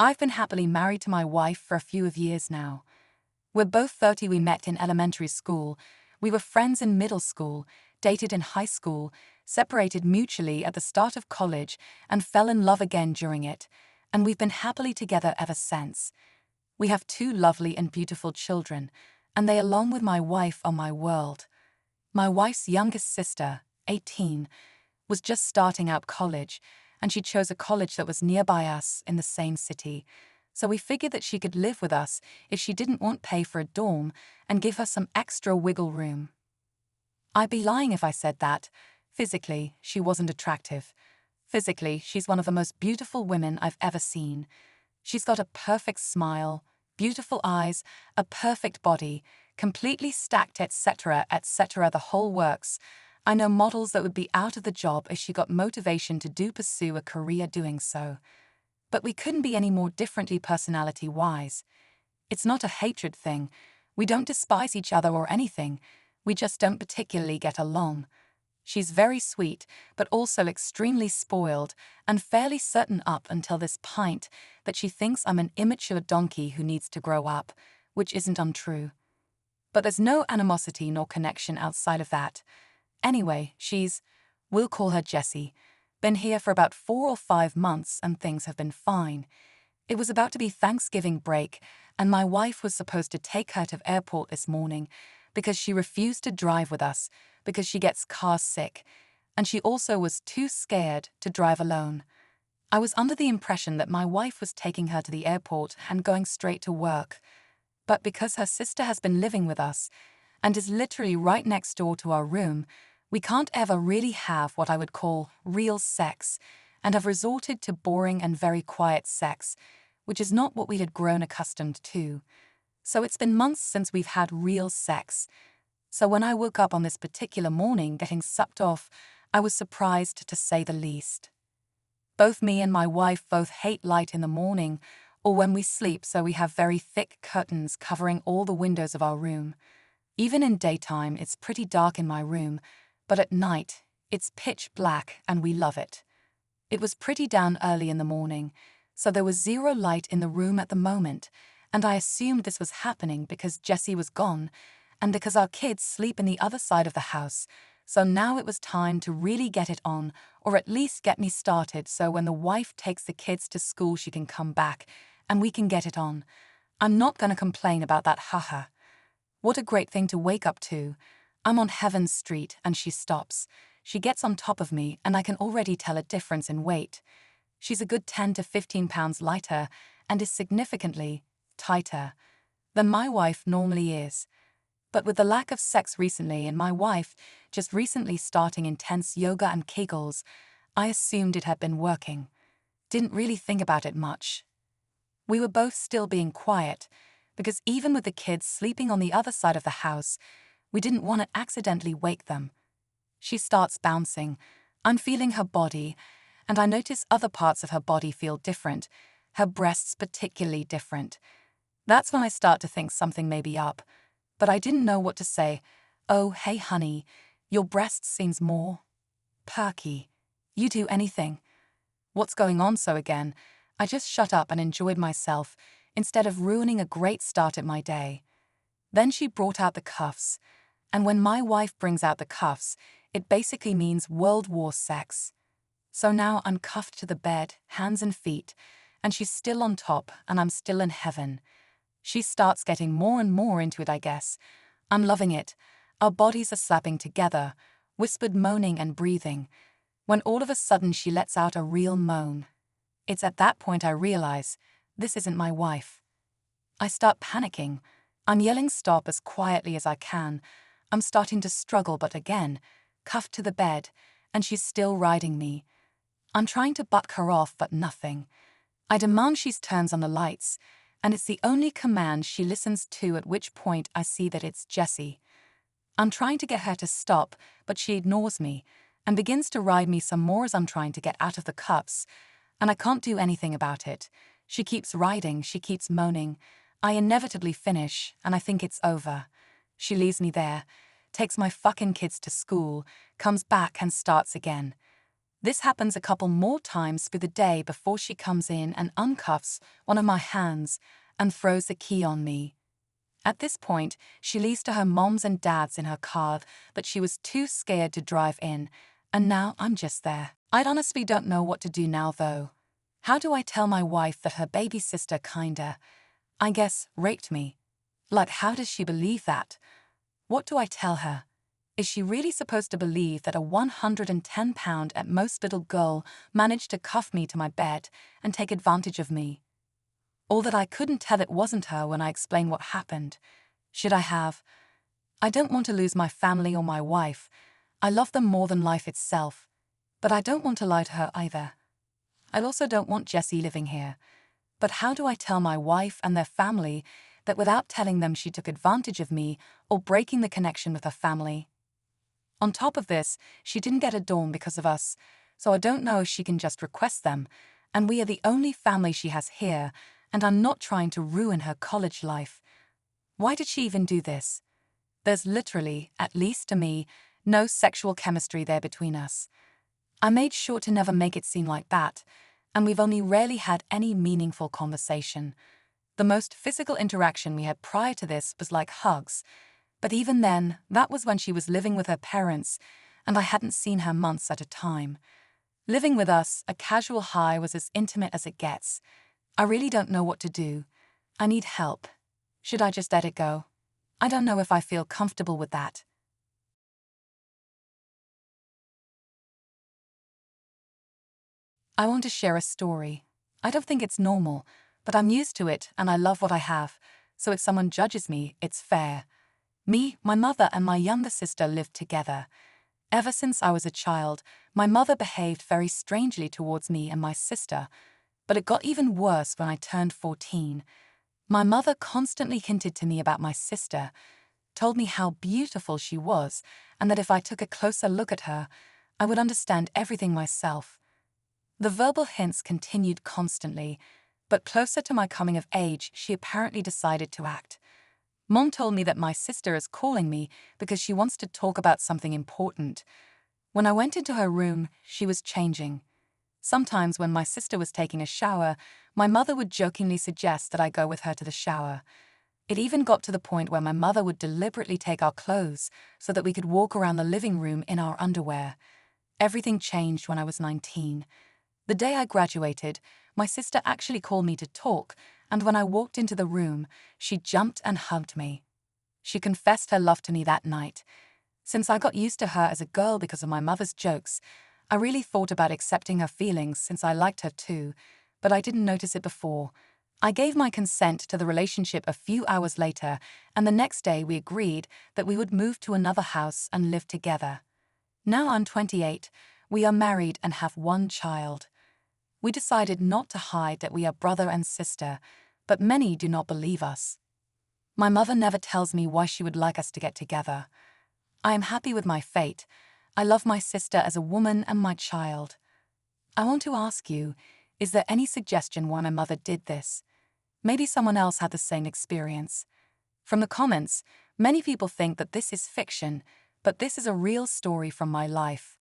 I've been happily married to my wife for a few years now. We're both 30. We met in elementary school. We were friends in middle school, dated in high school, separated mutually at the start of college, and fell in love again during it. And we've been happily together ever since. We have two lovely and beautiful children, and they, along with my wife, are my world. My wife's youngest sister, 18, was just starting out college, and she chose a college that was nearby us in the same city. So we figured that she could live with us if she didn't want pay for a dorm and give her some extra wiggle room. I'd be lying if I said that. Physically, she wasn't attractive. Physically, she's one of the most beautiful women I've ever seen. She's got a perfect smile, beautiful eyes, a perfect body, completely stacked, etc., etc., the whole works. I know models that would be out of the job if she got motivation to pursue a career doing so. But we couldn't be any more differently personality-wise. It's not a hatred thing. We don't despise each other or anything. We just don't particularly get along. She's very sweet, but also extremely spoiled, and fairly certain up until this point that she thinks I'm an immature donkey who needs to grow up, which isn't untrue. But there's no animosity nor connection outside of that. Anyway, we'll call her Jessie, been here for about 4 or 5 months and things have been fine. It was about to be Thanksgiving break, and my wife was supposed to take her to airport this morning because she refused to drive with us because she gets car sick, and she also was too scared to drive alone. I was under the impression that my wife was taking her to the airport and going straight to work. But because her sister has been living with us and is literally right next door to our room, we can't ever really have what I would call real sex, and have resorted to boring and very quiet sex, which is not what we had grown accustomed to. So it's been months since we've had real sex. So when I woke up on this particular morning getting sucked off, I was surprised to say the least. Both me and my wife both hate light in the morning or when we sleep, so we have very thick curtains covering all the windows of our room. Even in daytime, it's pretty dark in my room, but at night, it's pitch black and we love it. It was pretty down early in the morning, so there was zero light in the room at the moment, and I assumed this was happening because Jessie was gone and because our kids sleep in the other side of the house, so now it was time to really get it on, or at least get me started so when the wife takes the kids to school she can come back and we can get it on. I'm not gonna complain about that, haha. What a great thing to wake up to. I'm on Heaven's Street and she stops. She gets on top of me and I can already tell a difference in weight. She's a good 10 to 15 pounds lighter and is significantly tighter than my wife normally is. But with the lack of sex recently and my wife just recently starting intense yoga and Kegels, I assumed it had been working. Didn't really think about it much. We were both still being quiet, because even with the kids sleeping on the other side of the house, we didn't want to accidentally wake them. She starts bouncing. I'm feeling her body, and I notice other parts of her body feel different, her breasts particularly different. That's when I start to think something may be up, but I didn't know what to say. Oh, hey honey, your breasts seems more perky. You do anything? What's going on? So again, I just shut up and enjoyed myself instead of ruining a great start at my day. Then she brought out the cuffs, and when my wife brings out the cuffs, it basically means World War sex. So now I'm cuffed to the bed, hands and feet, and she's still on top and I'm still in heaven. She starts getting more and more into it, I guess. I'm loving it. Our bodies are slapping together, whispered moaning and breathing, when all of a sudden she lets out a real moan. It's at that point I realize this isn't my wife. I start panicking. I'm yelling stop as quietly as I can. I'm starting to struggle, but again, cuffed to the bed, and she's still riding me. I'm trying to buck her off, but nothing. I demand she turns on the lights, and it's the only command she listens to, at which point I see that it's Jessie. I'm trying to get her to stop, but she ignores me and begins to ride me some more as I'm trying to get out of the cuffs, and I can't do anything about it. She keeps riding, she keeps moaning. I inevitably finish, and I think it's over. She leaves me there, takes my fucking kids to school, comes back and starts again. This happens a couple more times through the day before she comes in and uncuffs one of my hands and throws the key on me. At this point, she leaves to her moms and dads in her car that she was too scared to drive in, and now I'm just there. I honestly don't know what to do now, though. How do I tell my wife that her baby sister I guess, raped me? Like, how does she believe that? What do I tell her? Is she really supposed to believe that a 110-pound at most little girl managed to cuff me to my bed and take advantage of me? Or that I couldn't tell it wasn't her when I explained what happened? Should I have? I don't want to lose my family or my wife. I love them more than life itself. But I don't want to lie to her either. I also don't want Jessie living here. But how do I tell my wife and their family that without telling them she took advantage of me or breaking the connection with her family? On top of this, she didn't get a dorm because of us, so I don't know if she can just request them, and we are the only family she has here, and I'm not trying to ruin her college life. Why did she even do this? There's literally, at least to me, no sexual chemistry there between us. I made sure to never make it seem like that, and we've only rarely had any meaningful conversation. The most physical interaction we had prior to this was like hugs, but even then, that was when she was living with her parents, and I hadn't seen her months at a time. Living with us, a casual high was as intimate as it gets. I really don't know what to do. I need help. Should I just let it go? I don't know if I feel comfortable with that. I want to share a story. I don't think it's normal, but I'm used to it and I love what I have, so if someone judges me, it's fair. Me, my mother, and my younger sister lived together. Ever since I was a child, my mother behaved very strangely towards me and my sister, but it got even worse when I turned 14. My mother constantly hinted to me about my sister, told me how beautiful she was, and that if I took a closer look at her, I would understand everything myself. The verbal hints continued constantly, but closer to my coming of age, she apparently decided to act. Mom told me that my sister is calling me because she wants to talk about something important. When I went into her room, she was changing. Sometimes when my sister was taking a shower, my mother would jokingly suggest that I go with her to the shower. It even got to the point where my mother would deliberately take our clothes so that we could walk around the living room in our underwear. Everything changed when I was 19. The day I graduated, my sister actually called me to talk, and when I walked into the room, she jumped and hugged me. She confessed her love to me that night. Since I got used to her as a girl because of my mother's jokes, I really thought about accepting her feelings since I liked her too, but I didn't notice it before. I gave my consent to the relationship a few hours later, and the next day we agreed that we would move to another house and live together. Now I'm 28, we are married and have one child. We decided not to hide that we are brother and sister, but many do not believe us. My mother never tells me why she would like us to get together. I am happy with my fate. I love my sister as a woman and my child. I want to ask you, is there any suggestion why my mother did this? Maybe someone else had the same experience. From the comments, many people think that this is fiction, but this is a real story from my life.